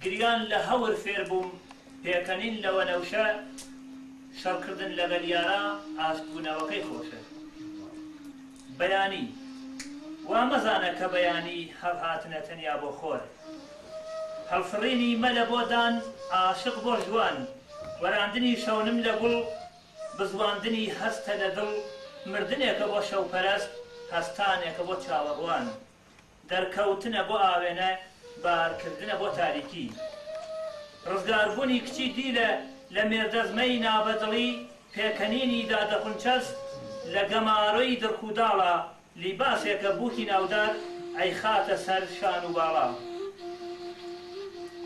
گریان لە هەور فێر بووم پێکەنین لەوە نەوشە شەڕکردن لەگەڵ یارا ئاشتبوونەوەکەی خۆشە بەیانی وا مەزانە کە بەیانی هەڵهاتنە تەنیا بۆ خۆر هەڵفڕینی مەلە بۆ دان عاشق بۆ ژوان وەراندنی شەونم لە گوڵ بزواندنی هەستە لە دڵ مردنێکە بۆ شەوپەرست هەستانێکە بۆ چاوەڕوان دەرکەوتنە بۆ ئاوێنە بارکردنە بۆ تاریکی ڕزگاربوونی کچی دیلە لە مێردەزمەی نابەدڵی پێکەنینی دادەخونچەست لە گەماڕۆی دڕکوداڵە لیباسێکە بووکی ناودار ئەی خاتە سەر شان و باڵا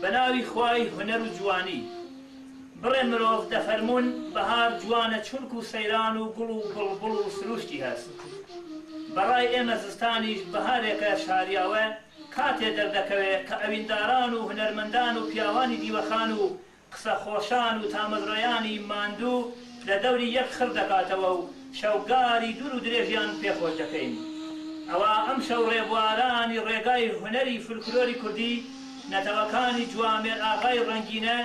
بە ناوی خوای هونەر و جوانی بڕێ مرۆڤ دەفەرمونون بەهار جوانە چونک و سەیران و گوڵ و بڵبڵ و سروشتی هەست بەڕای ئێمە زستانیش بەهارێکە شاریاوە کاتێ دەردەکەوێت کە ئەوینداران و هونەرمەندان و پیاوانی دیوەخان و قسە خۆشان و تامەزڕۆیانی ماندوو لە دەوری یەک خڕ دەکاتەوە و شەوگاری دوور و درێژیان پێخۆش دەکەین ئەوە ئەم شەو ڕێبوارانی ڕێگای هونەری فولکلۆری کوردی نەتەوەکانی جوامێر ئاغای ڕەنگینە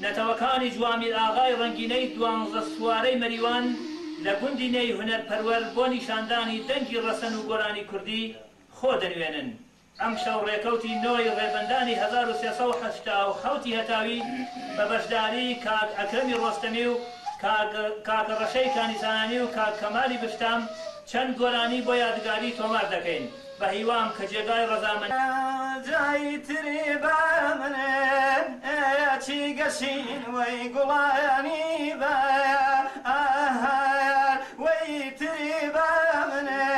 نەتەوەکانی جوامێر ئاغای ڕەنگینەی دوانزە سوارەی مەریوان لە گوندی نەی هونەرپەروەر بۆ نیشاندانی دەنگی ڕەسەن و گۆرانی کوردی خۆ دەنوێنن ئەم شەو ڕێکەوتی نۆی ڕێبەندانی 1970 هەتاوی بە بەشداری کاک ئەکرەمی ڕۆستەمی و کاکە ڕەشەی کانیسانانی و کاک کەمالی بشتام چەند گۆرانی بۆ یادگاری تۆمار دەکەین بە هیوام کە جێگای ڕەزامەند جای تری بە منێ چی گەشین وەی گوڵانی بە وەی تری بە منێ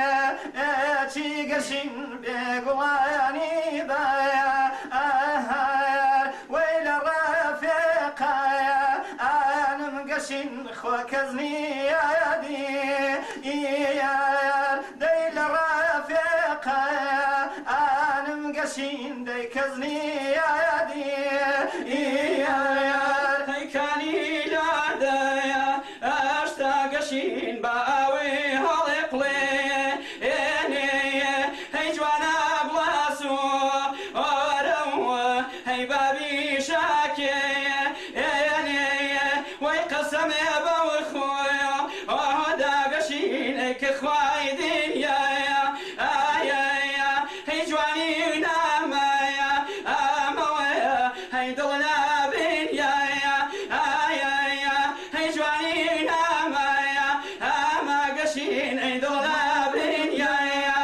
چی گەشین بێگوڵانی بە وەی لە ڕەفێقایە ئانم گەشین خۆ کەس نیادی دەی لە ڕەفێقایە ئانم گەشین دەی کەس نیادی هەیکانی لادەیە ئاشتا گەشین بە ئاوێ هەڵێ قڵێ هەی جوانە بڵاس و ئۆرەوە هەی بابی شاکێ وەی قەسەمێ بەوە خۆیە داگەشین کە خوای دنیایە هەی جوانی نامایە ئەمەوەیە هەی دڵ نابینیایە هەی جوانی نامایە ئەمە گەشین ئەی دڵ نابینیایە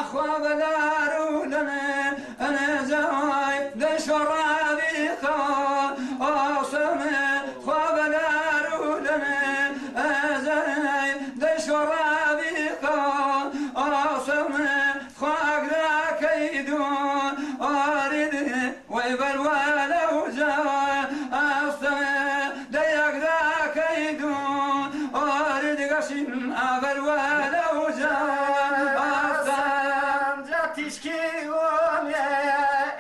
خوا بەدار و لەمێ ئەنێزەوای دەشۆڕاوی خەوە ئاسەمێ خوا بەدار و لەمێ ئەزەی دەشۆڕاوی خەوە ئاسەمێ خواگراکەی دوو ئارید وەی بەلوە لەو جەوە ئاستەمێ دەیەکراکەی دوو ئارید گەشین ئابەلوە لەو جەوە ئاستەم جا تیشکی وەمێە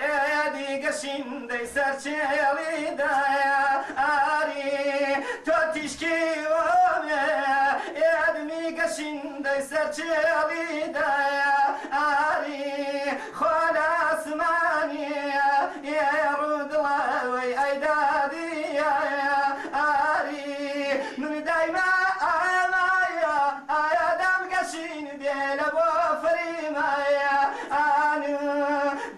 ئێدی گەشین دەی سەرچێڵیدایە ئاری تۆ تیشکی وەمێە ئێدمی گەشین دەی سەرچێڵیدایە ئاری خۆ لە ئاسمانیە ڕوودڵەوەی ئەیدادیە ئاری من دایما ئامایە ئایا دەم گەشین دێ لە بۆ فریمایە ئانو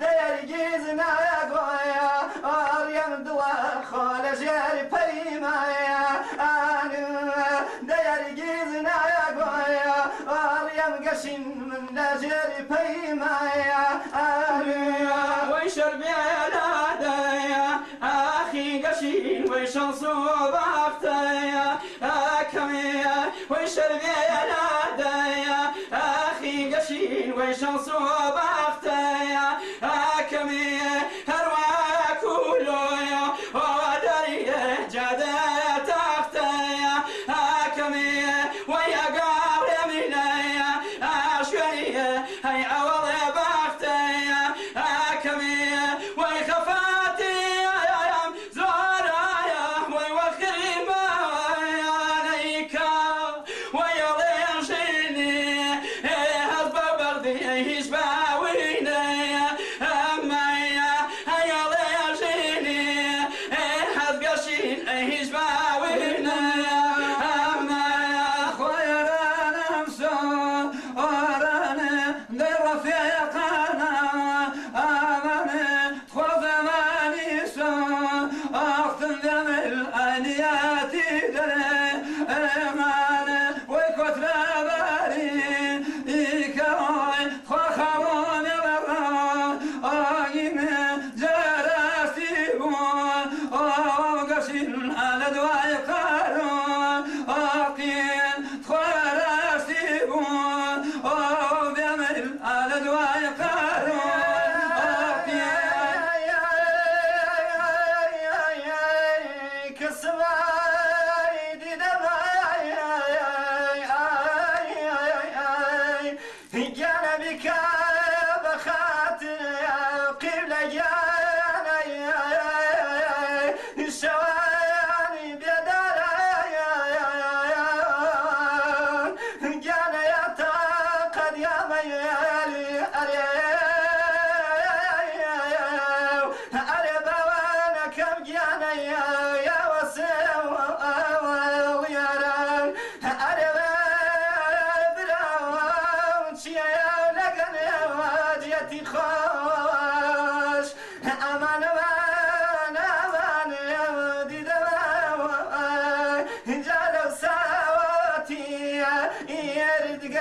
دەیەرگیز ناگۆیە ئاڕیم دڵە خۆ لە ژێر پەریمایە ئانو دەیەرگیز ناگۆیە ئاڕیم گەشین من لە ژێر پەریمایە ئانو وەی شەربێ لادەیە ئاخی گەشین وەی شەنس و باختەیە ئاکەمەیە وەی شەربێ لادەیە ئاخی گەشین وەی شەنس و باختەیە ئاکەمەیە هەروە کولۆیە ئۆدەریە جادە تاختەیە ئاکەمەیە وەی ئەگاڕێ منەیە ئاشوێنیە هەی ئەوەڵێ باختەیە ئاکەمەیە وەی خەفاتی ئەم زۆرایە وەی وەخریمەیانەیکە وەی ئەڵێ ژینی هەز بە بەردی هیچ باوی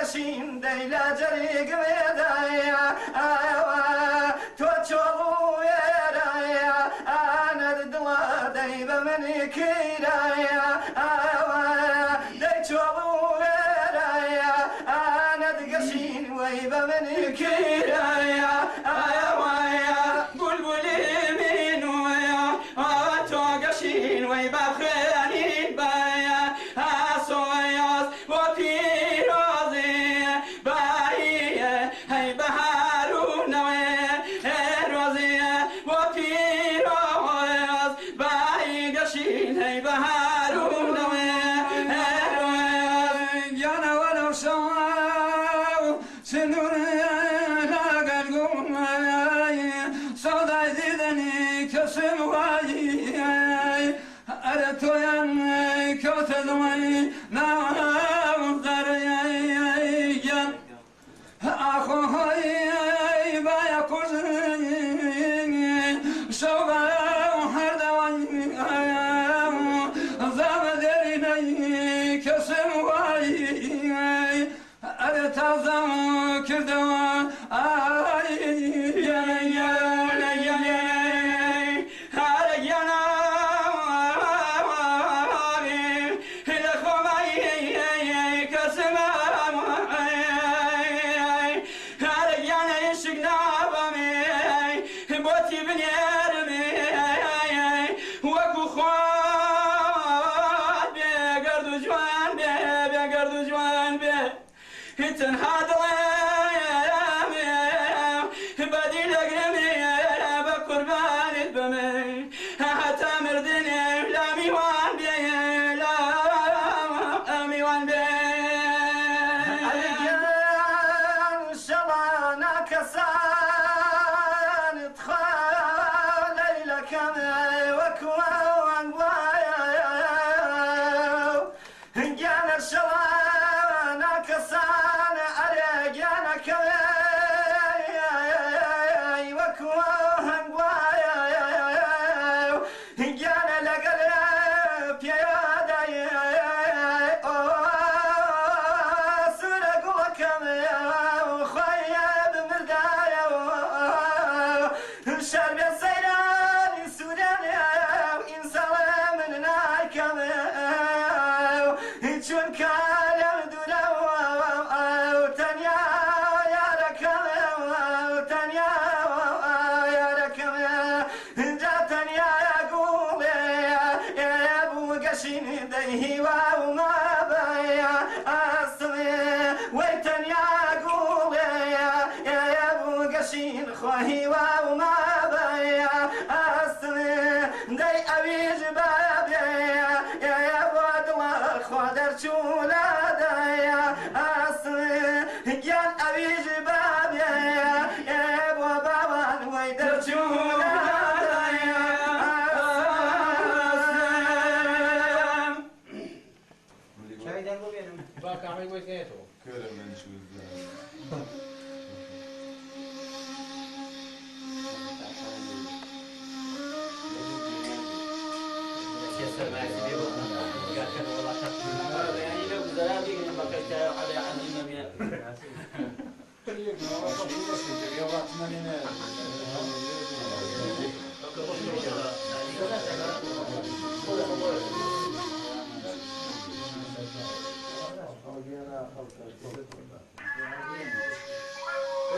قشين ديلا جريق ميدايا ايوا توتشوغو يا رايا انا ددلا دايبا مني كيرايا ايوا ديتشوغو يا رايا انا دقشين ويبا مني كيرايا ايوا بلبلي منو يا تو قشين ويبا خياني بايا اسوياس وفي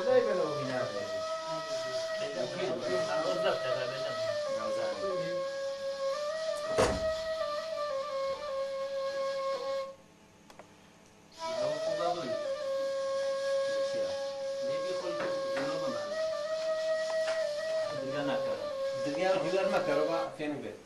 Dai, دنیا جوار مەکەرەوە فێن بێت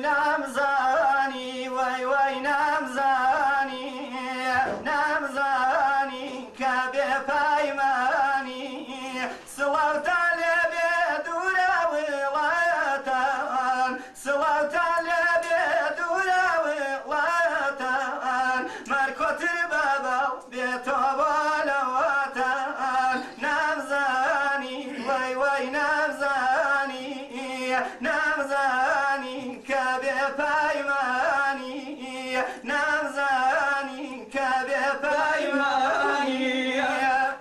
نامزانی وای وای نامزانی نامزانی که به پایمانی سلاوتا لبه دورا ولایتان سلاوتا لبه دورا ولایتان مرکوتر بابا بیتو بالواتان نامزانی وای وای نامزانی نامزانی که به پایمانی نامزانی که به پایمانی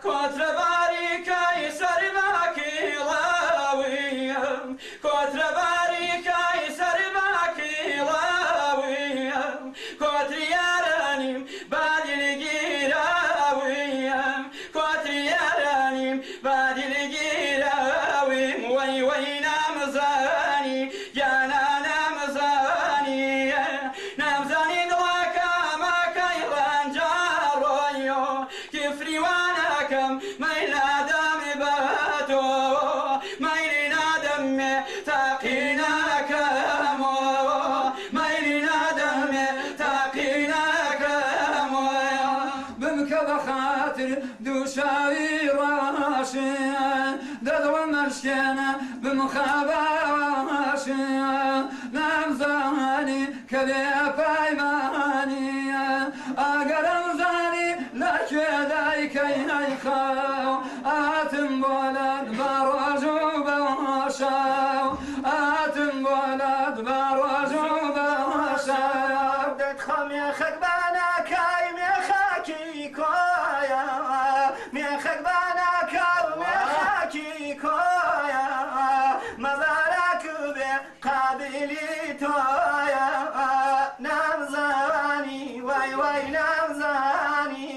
کترباری که سر باکی لاویم کترباری که سر باکی لاویم کتریارانیم بادلگیراویم کتریارانیم بادلگیراویم وای وای نامزانی جانا نامزانی نامزانی دڵاکە ماکەی ڕەنجاڕۆیۆ کفریوانەکەم مەیلادەمی بە تۆ مەیلی نادەمێ تاقی ناکەمۆ مەیلی نادەمێ تاقی ناکەمۆ بمکە بە خاتر دووشاوی ڕاشێ دەدڵە مەشکێنە بمخاباشێ نامزانی کە بێ پایمانی ئەگەرم زانی لەکوێ دایکەی نەیخاو ئاتم بۆلات بە ڕۆژ و بە شاو ئاتم بۆلات بە ڕۆژ و بە شاو دەتخە مێخەک باناکای مێخاکی کۆیە مێخەک باناکاو مێخاکی کۆیە مەزارەک بێ قابلی تۆیە نامزانی وای وای نامزانی